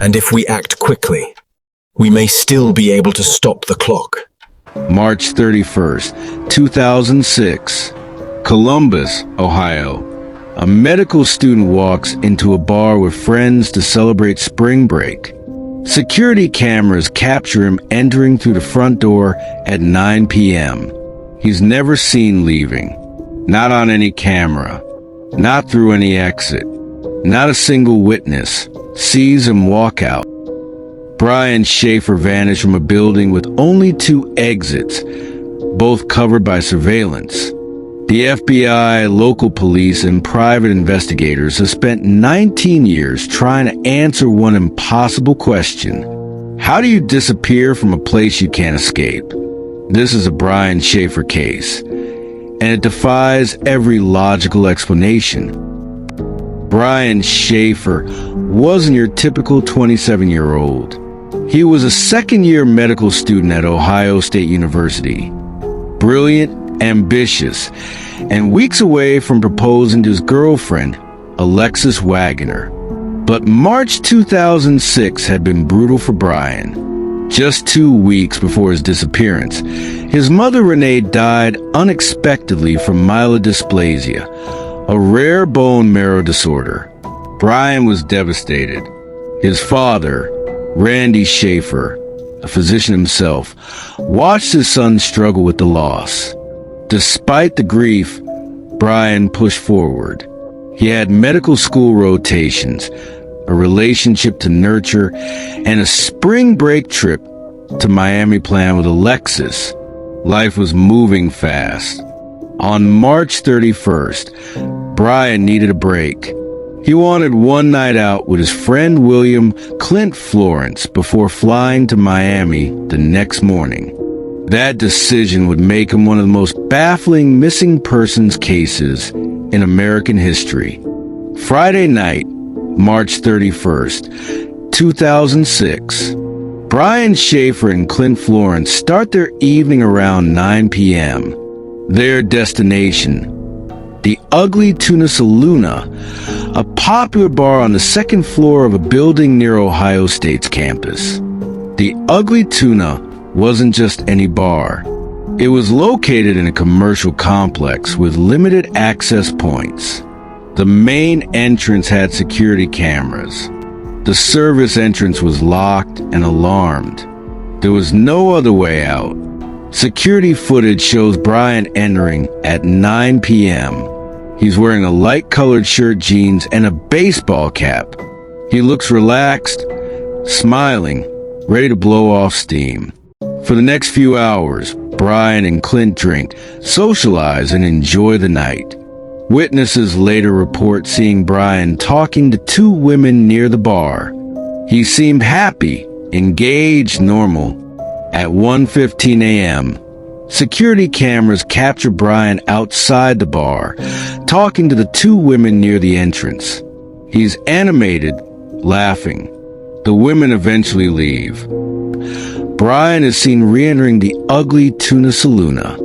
And if we act quickly, we may still be able to stop the clock. March 31st, 2006, Columbus, Ohio. A medical student walks into a bar with friends to celebrate spring break. Security cameras capture him entering through the front door at 9 p.m. He's never seen leaving. Not on any camera. Not through any exit. Not a single witness sees him walk out. Brian Shaffer vanished from a building with only 2 exits, both covered by surveillance. The FBI, local police, and private investigators have spent 19 years trying to answer one impossible question. How do you disappear from a place you can't escape? This is a Brian Shaffer case, and it defies every logical explanation. Brian Shaffer wasn't your typical 27-year-old. He was a second-year medical student at Ohio State University. Brilliant, ambitious, and weeks away from proposing to his girlfriend, Alexis Wagoner. But March 2006 had been brutal for Brian. Just 2 weeks before his disappearance, his mother Renee died unexpectedly from myelodysplasia, a rare bone marrow disorder. Brian was devastated. His father, Randy Shaffer, a physician himself, watched his son struggle with the loss. Despite the grief, Brian pushed forward. He had medical school rotations, a relationship to nurture, and a spring break trip to Miami planned with Alexis. Life was moving fast. On March 31st, Brian needed a break. He wanted one night out with his friend William Clint Florence before flying to Miami the next morning. That decision would make him one of the most baffling missing persons cases in American history. Friday night, March 31st, 2006. Brian Shaffer and Clint Florence start their evening around 9 p.m. Their destination, the Ugly Tuna Saloona, a popular bar on the second floor of a building near Ohio State's campus. The Ugly Tuna wasn't just any bar. It was located in a commercial complex with limited access points. The main entrance had security cameras. The service entrance was locked and alarmed. There was no other way out. Security footage shows Brian entering at 9 p.m. He's wearing a light-colored shirt, jeans, and a baseball cap. He looks relaxed, smiling, ready to blow off steam. For the next few hours, Brian and Clint drink, socialize, and enjoy the night. Witnesses later report seeing Brian talking to 2 women near the bar. He seemed happy, engaged, normal. At 1:15 a.m., security cameras capture Brian outside the bar, talking to the 2 women near the entrance. He's animated, laughing. The women eventually leave. Brian is seen re-entering the Ugly Tuna Saloona.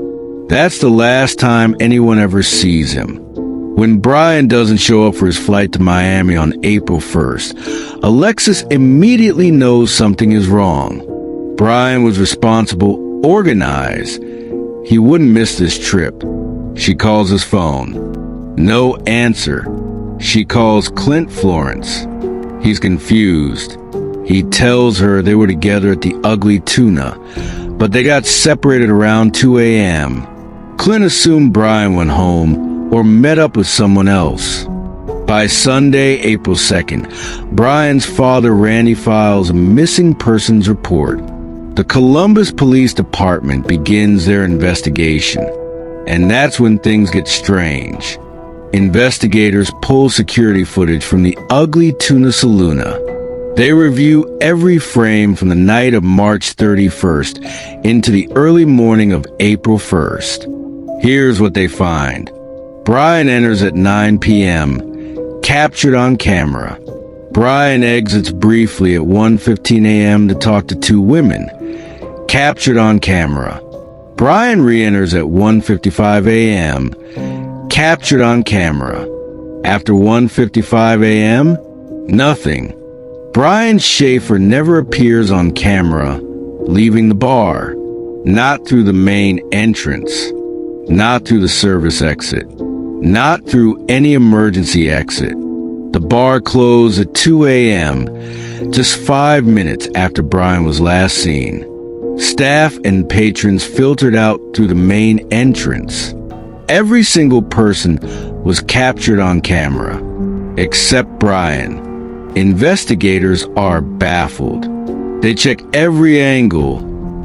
That's the last time anyone ever sees him. When Brian doesn't show up for his flight to Miami on April 1st, Alexis immediately knows something is wrong. Brian was responsible, organized. He wouldn't miss this trip. She calls his phone. No answer. She calls Clint Florence. He's confused. He tells her they were together at the Ugly Tuna, but they got separated around 2 a.m. Clint assumed Brian went home or met up with someone else. By Sunday, April 2nd, Brian's father, Randy, files a missing persons report. The Columbus Police Department begins their investigation, and that's when things get strange. Investigators pull security footage from the Ugly Tuna Saloona. They review every frame from the night of March 31st into the early morning of April 1st. Here's what they find. Brian enters at 9 p.m., captured on camera. Brian exits briefly at 1:15 a.m. to talk to 2 women, captured on camera. Brian re-enters at 1:55 a.m., captured on camera. After 1:55 a.m., nothing. Brian Shaffer never appears on camera leaving the bar, not through the main entrance, not through the service exit, not through any emergency exit. The bar closed at 2 a.m., just 5 minutes after Brian was last seen. Staff and patrons filtered out through the main entrance. Every single person was captured on camera, except Brian. Investigators are baffled. They check every angle,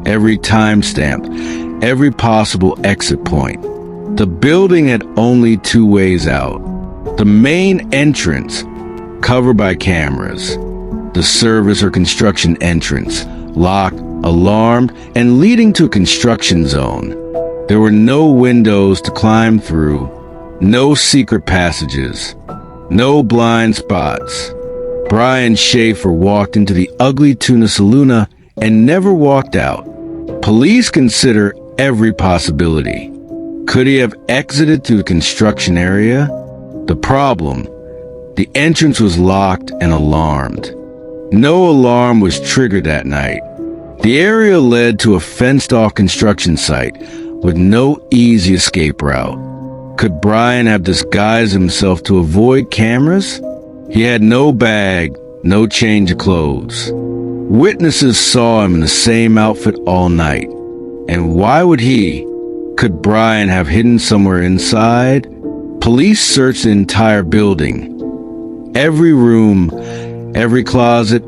every timestamp, every possible exit point. The building had only 2 ways out. The main entrance, covered by cameras. The service or construction entrance, locked, alarmed, and leading to a construction zone. There were no windows to climb through, no secret passages, no blind spots. Brian Shaffer walked into the Ugly Tuna Saloona and never walked out. Police consider every possibility. Could he have exited through the construction area? The problem, the entrance was locked and alarmed. No alarm was triggered that night. The area led to a fenced-off construction site with no easy escape route. Could Brian have disguised himself to avoid cameras? He had no bag, no change of clothes. Witnesses saw him in the same outfit all night. And why would he? Could Brian have hidden somewhere inside? Police searched the entire building. Every room, every closet,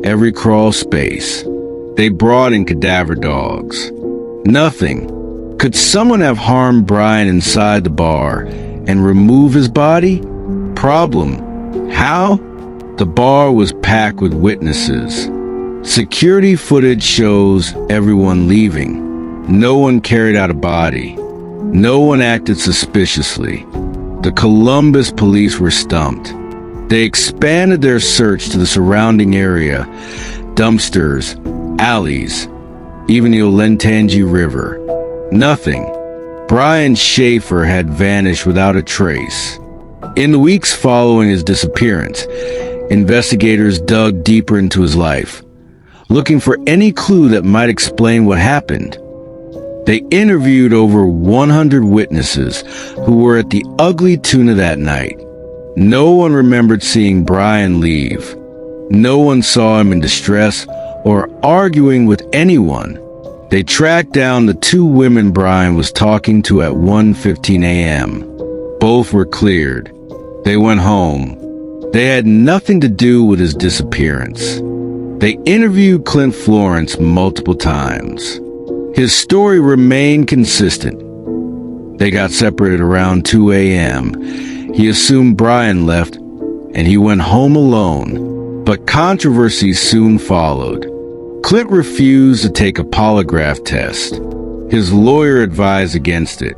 every crawl space. They brought in cadaver dogs. Nothing. Could someone have harmed Brian inside the bar and remove his body? Problem. How? The bar was packed with witnesses. Security footage shows everyone leaving. No one carried out a body. No one acted suspiciously. The Columbus police were stumped. They expanded their search to the surrounding area, dumpsters, alleys, even the Olentangy River. Nothing. Brian Shaffer had vanished without a trace. In the weeks following his disappearance, investigators dug deeper into his life, looking for any clue that might explain what happened. They interviewed over 100 witnesses who were at the Ugly Tuna that night. No one remembered seeing Brian leave. No one saw him in distress or arguing with anyone. They tracked down the 2 women Brian was talking to at 1:15 a.m. Both were cleared. They went home. They had nothing to do with his disappearance. They interviewed Clint Florence multiple times. His story remained consistent. They got separated around 2 a.m. He assumed Brian left, and he went home alone. But controversy soon followed. Clint refused to take a polygraph test. His lawyer advised against it.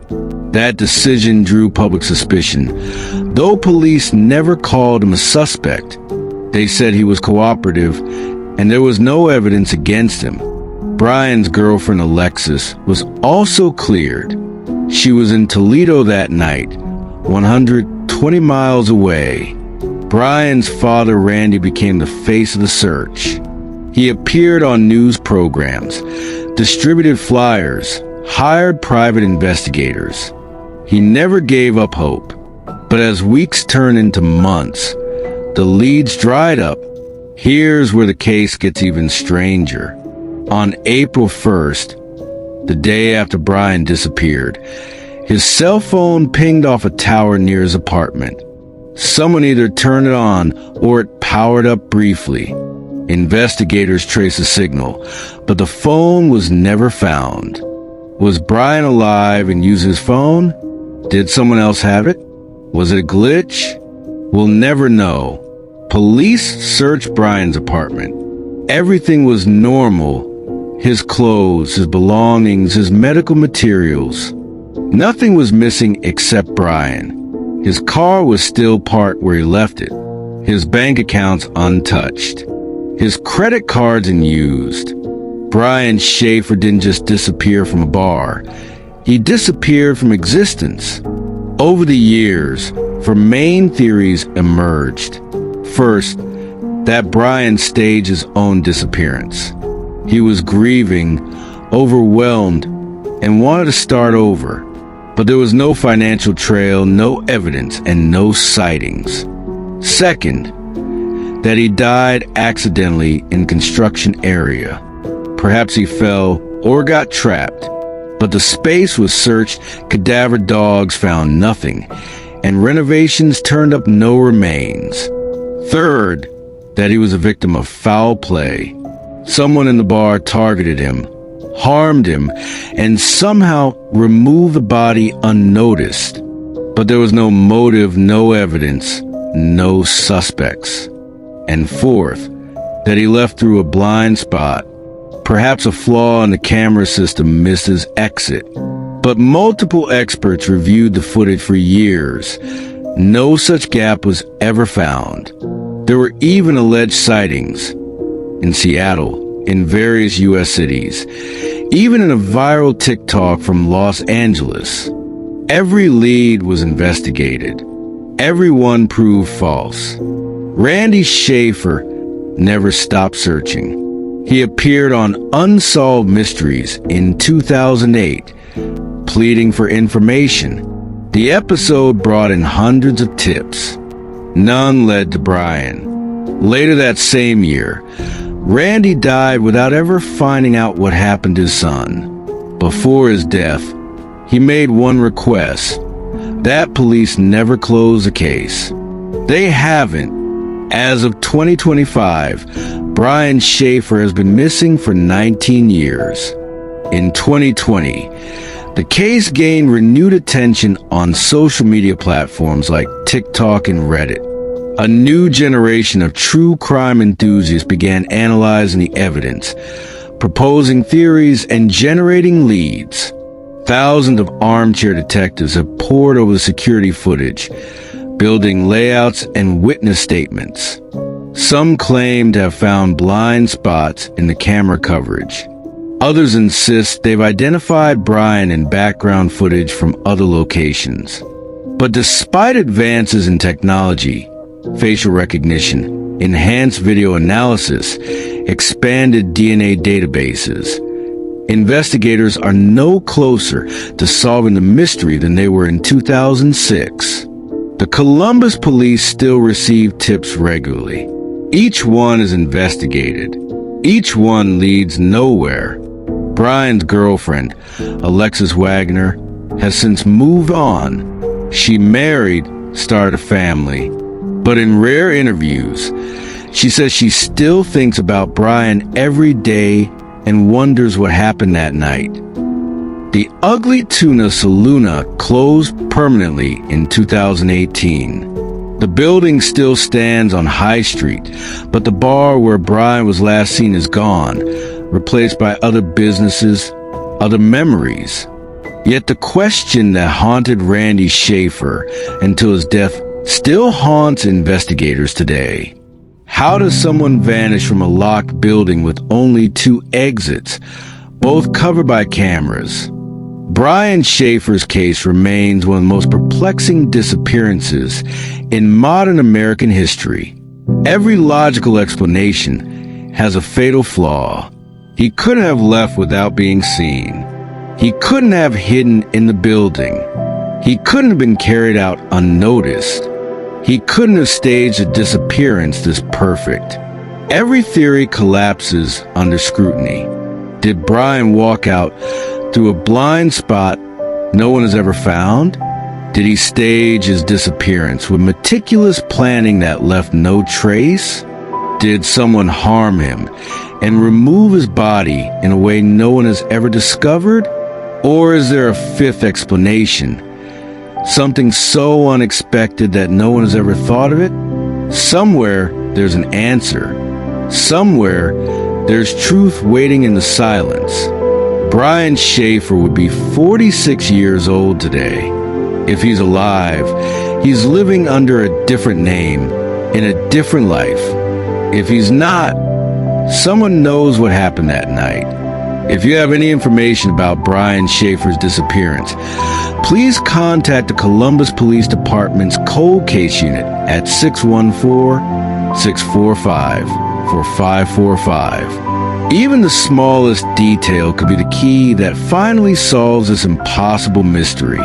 That decision drew public suspicion. Though police never called him a suspect, they said he was cooperative, and there was no evidence against him. Brian's girlfriend, Alexis, was also cleared. She was in Toledo that night, 120 miles away. Brian's father, Randy, became the face of the search. He appeared on news programs, distributed flyers, hired private investigators. He never gave up hope. But as weeks turned into months, the leads dried up. Here's where the case gets even stranger. On April 1st, the day after Brian disappeared, his cell phone pinged off a tower near his apartment. Someone either turned it on or it powered up briefly. Investigators traced the signal, but the phone was never found. Was Brian alive and used his phone? Did someone else have it? Was it a glitch? We'll never know. Police searched Brian's apartment. Everything was normal. His clothes, his belongings, his medical materials. Nothing was missing except Brian. His car was still parked where he left it. His bank accounts untouched. His credit cards unused. Brian Shaffer didn't just disappear from a bar. He disappeared from existence. Over the years, four main theories emerged. First, that Brian staged his own disappearance. He was grieving, overwhelmed, and wanted to start over. But there was no financial trail, no evidence, and no sightings. Second, that he died accidentally in construction area. Perhaps he fell or got trapped. But the space was searched, cadaver dogs found nothing, and renovations turned up no remains. Third, that he was a victim of foul play. Someone in the bar targeted him, harmed him, and somehow removed the body unnoticed. But there was no motive, no evidence, no suspects. And fourth, that he left through a blind spot. Perhaps a flaw in the camera system missed his exit. But multiple experts reviewed the footage for years. No such gap was ever found. There were even alleged sightings in Seattle, in various U.S. cities, even in a viral TikTok from Los Angeles. Every lead was investigated. Everyone proved false. Randy Shaffer never stopped searching. He appeared on Unsolved Mysteries in 2008, pleading for information. The episode brought in hundreds of tips. None led to Brian. Later that same year, Randy died without ever finding out what happened to his son. Before his death, he made one request: that police never close the case. They haven't. As of 2025, Brian Shaffer has been missing for 19 years. In 2020, the case gained renewed attention on social media platforms like TikTok and Reddit. A new generation of true crime enthusiasts began analyzing the evidence, proposing theories, and generating leads. Thousands of armchair detectives have pored over the security footage, building layouts and witness statements. Some claim to have found blind spots in the camera coverage. Others insist they've identified Brian in background footage from other locations. But despite advances in technology, facial recognition, enhanced video analysis, expanded DNA databases, investigators are no closer to solving the mystery than they were in 2006. The Columbus police still receive tips regularly. Each one is investigated. Each one leads nowhere. Brian's girlfriend, Alexis Wagner, has since moved on. She married, started a family. But in rare interviews, she says she still thinks about Brian every day and wonders what happened that night. The Ugly Tuna Saloona closed permanently in 2018. The building still stands on High Street, but the bar where Brian was last seen is gone, replaced by other businesses, other memories. Yet the question that haunted Randy Shaffer until his death still haunts investigators today. How does someone vanish from a locked building with only 2 exits, both covered by cameras? Brian Shaffer's case remains one of the most perplexing disappearances in modern American history. Every logical explanation has a fatal flaw. He couldn't have left without being seen. He couldn't have hidden in the building. He couldn't have been carried out unnoticed. He couldn't have staged a disappearance this perfect. Every theory collapses under scrutiny. Did Brian walk out through a blind spot no one has ever found? Did he stage his disappearance with meticulous planning that left no trace? Did someone harm him and remove his body in a way no one has ever discovered? Or is there a fifth explanation? Something so unexpected that no one has ever thought of it? Somewhere there's an answer. Somewhere there's truth waiting in the silence. Brian Shaffer would be 46 years old today. If he's alive, he's living under a different name, in a different life. If he's not, someone knows what happened that night. If you have any information about Brian Shaffer's disappearance, please contact the Columbus Police Department's Cold Case Unit at 614 645-4545. Even the smallest detail could be the key that finally solves this impossible mystery.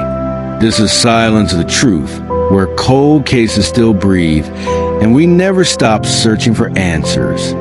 This is Silence of the Truth, where cold cases still breathe, and we never stop searching for answers.